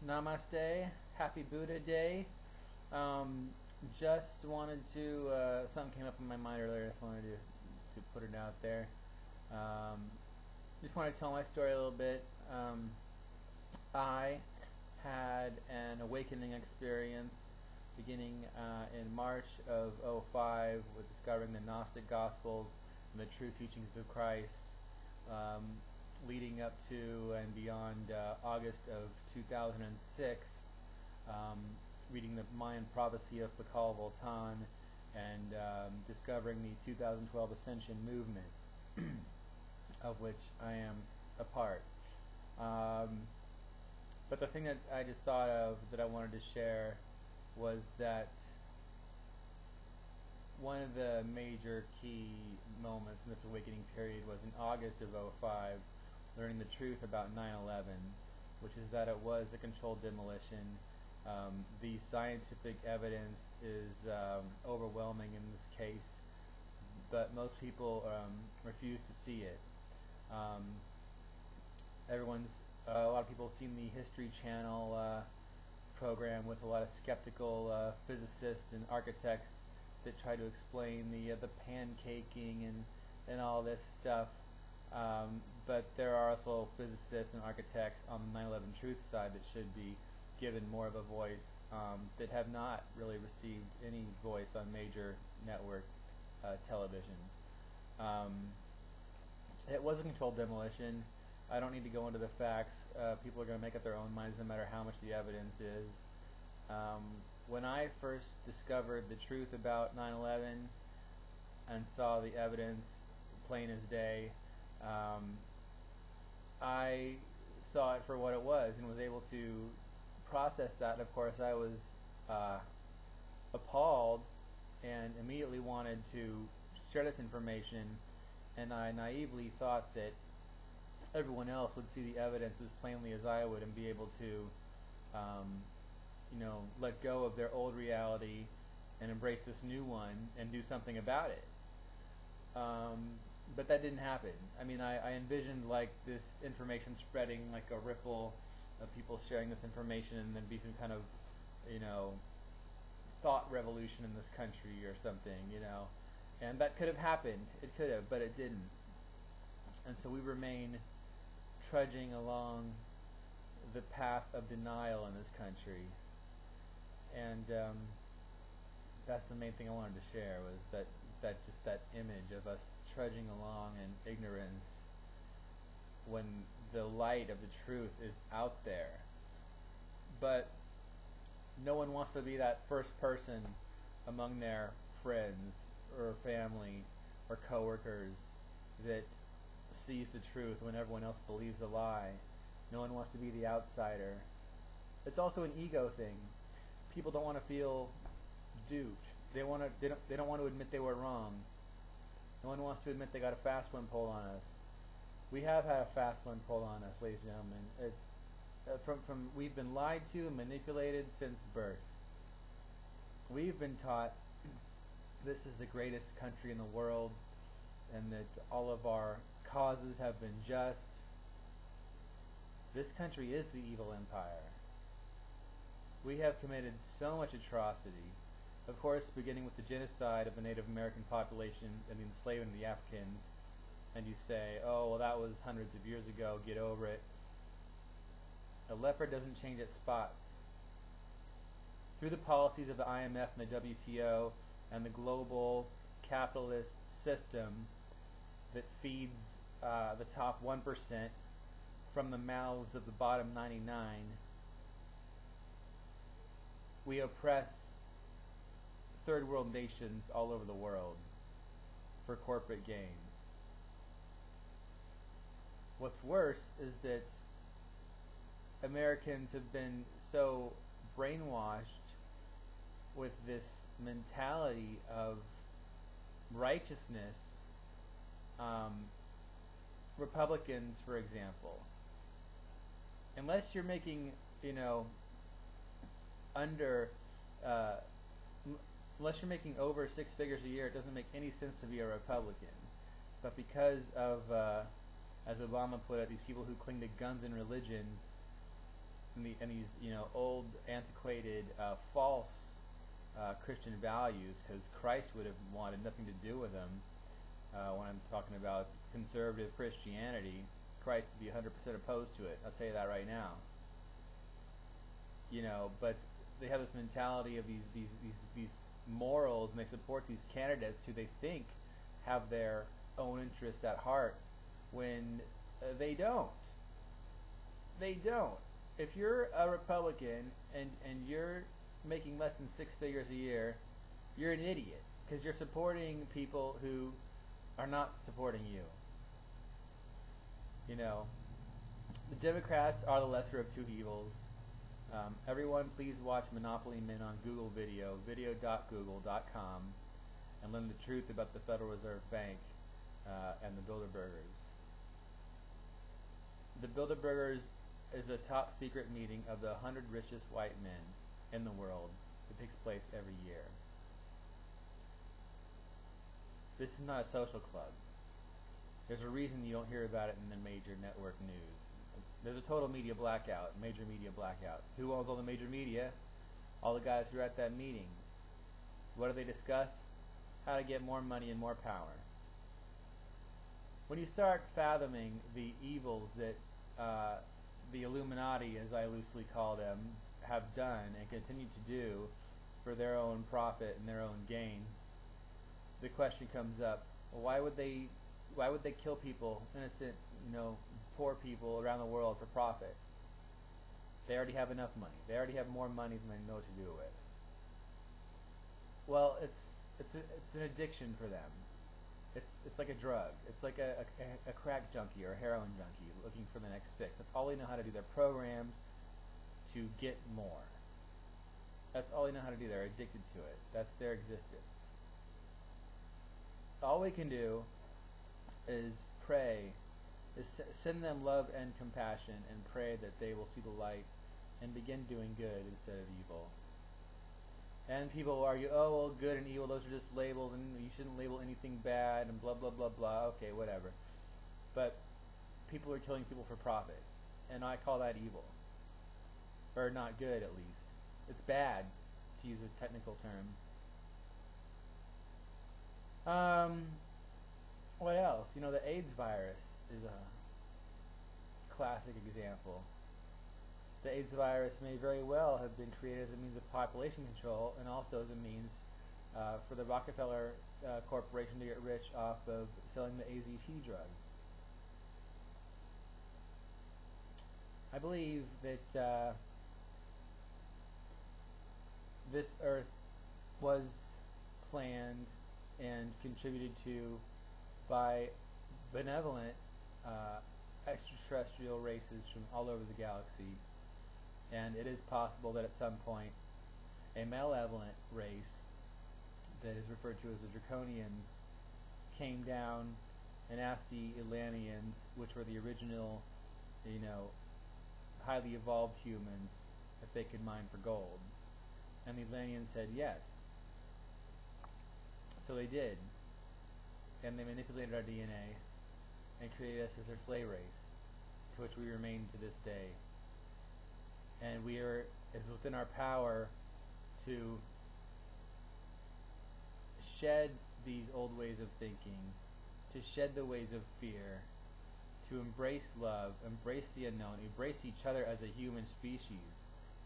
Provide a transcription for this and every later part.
Namaste, happy Buddha Day. Just wanted to, something came up in my mind earlier, just wanted to put it out there. Just want to tell my story a little bit. I had an awakening experience beginning in March of '05 with discovering the Gnostic Gospels and the true teachings of Christ, leading up to and beyond August of 2006, reading the Mayan prophecy of Pakal Voltan and discovering the 2012 Ascension movement, of which I am a part. But the thing that I just thought of that I wanted to share was that one of the major key moments in this awakening period was in August of '05, learning the truth about 9/11, which is that it was a controlled demolition. The scientific evidence is overwhelming in this case, but most people refuse to see it. A lot of people have seen the History Channel program with a lot of skeptical physicists and architects that try to explain the pancaking and all this stuff. But there are also physicists and architects on the 9/11 truth side that should be given more of a voice, that have not really received any voice on major network television. It was a controlled demolition. I don't need to go into the facts. People are going to make up their own minds no matter how much the evidence is. When I first discovered the truth about 9/11 and saw the evidence plain as day, I saw it for what it was and was able to process that. Of course, I was appalled and immediately wanted to share this information, and I naively thought that everyone else would see the evidence as plainly as I would and be able to let go of their old reality and embrace this new one and do something about it. But that didn't happen. I mean, I envisioned like this information spreading like a ripple of people sharing this information, and then be some kind of thought revolution in this country or something, and that could have happened. It could have, but it didn't. And so we remain trudging along the path of denial in this country. And that's the main thing I wanted to share, was that image of us trudging along in ignorance when the light of the truth is out there. But no one wants to be that first person among their friends or family or coworkers that sees the truth when everyone else believes a lie. No one wants to be the outsider. It's also an ego thing. People don't want to feel duped. They don't want to admit they were wrong. No one wants to admit they got a fast one pulled on us. We have had a fast one pulled on us, ladies and gentlemen. We've been lied to and manipulated since birth. We've been taught this is the greatest country in the world, and that all of our causes have been just. This country is the evil empire. We have committed so much atrocity. Of course, beginning with the genocide of the Native American population and the enslavement of the Africans. And you say, oh, well, that was hundreds of years ago, get over it. A leopard doesn't change its spots. Through the policies of the IMF and the WTO and the global capitalist system that feeds the top 1% from the mouths of the bottom 99, we oppress third world nations all over the world for corporate gain. What's worse is that Americans have been so brainwashed with this mentality of righteousness. Republicans, for example, unless you're making, unless you're making over 6 figures a year, it doesn't make any sense to be a Republican. But because of, as Obama put it, these people who cling to guns and religion, and these old, antiquated, false Christian values, because Christ would have wanted nothing to do with them. When I'm talking about conservative Christianity, Christ would be 100% opposed to it. I'll tell you that right now. But they have this mentality of these morals, and they support these candidates who they think have their own interest at heart, when they don't. They don't. If you're a Republican and you're making less than 6 figures a year, you're an idiot, because you're supporting people who are not supporting you. The Democrats are the lesser of two evils. Everyone, please watch Monopoly Men on Google video, video.google.com, and learn the truth about the Federal Reserve Bank and the Builderbergers. The Builderbergers is a top secret meeting of the 100 richest white men in the world. It takes place every year. This is not a social club. There's a reason you don't hear about it in the major network news. There's a total media blackout, major media blackout. Who owns all the major media? All the guys who are at that meeting. What do they discuss? How to get more money and more power. When you start fathoming the evils that the Illuminati, as I loosely call them, have done and continue to do for their own profit and their own gain, the question comes up: why would they kill people, innocent, poor people around the world for profit? They already have enough money. They already have more money than they know what to do with. Well, it's an addiction for them. It's like a drug. It's like a crack junkie or a heroin junkie looking for the next fix. That's all they know how to do. They're programmed to get more. That's all they know how to do. They're addicted to it. That's their existence. All we can do is pray, is send them love and compassion, and pray that they will see the light and begin doing good instead of evil. And people will argue, oh, well, good and evil, those are just labels, and you shouldn't label anything bad, and blah, blah, blah, blah. Okay, whatever. But people are killing people for profit, and I call that evil. Or not good, at least. It's bad, to use a technical term. What else? The AIDS virus is a classic example. The AIDS virus may very well have been created as a means of population control, and also as a means for the Rockefeller Corporation to get rich off of selling the AZT drug. I believe that this earth was planned and contributed to by benevolent extraterrestrial races from all over the galaxy, and it is possible that at some point a malevolent race that is referred to as the Draconians came down and asked the Atlanteans, which were the original, highly evolved humans, if they could mine for gold. And the Atlanteans said yes. So they did. And they manipulated our DNA and created us as their slave race, to which we remain to this day. And it's within our power to shed these old ways of thinking, to shed the ways of fear, to embrace love, embrace the unknown, embrace each other as a human species,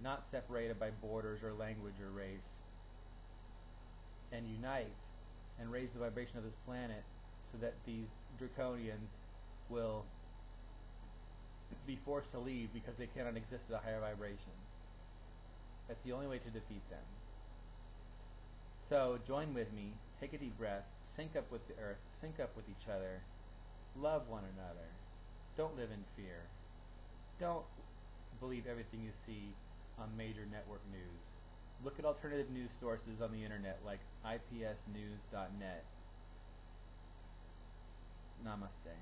not separated by borders or language or race, and unite and raise the vibration of this planet so that these Draconians will be forced to leave because they cannot exist at a higher vibration. That's the only way to defeat them. So join with me, take a deep breath, sync up with the earth, sync up with each other, love one another, don't live in fear, don't believe everything you see on major network news. Look at alternative news sources on the internet like ipsnews.net. Namaste.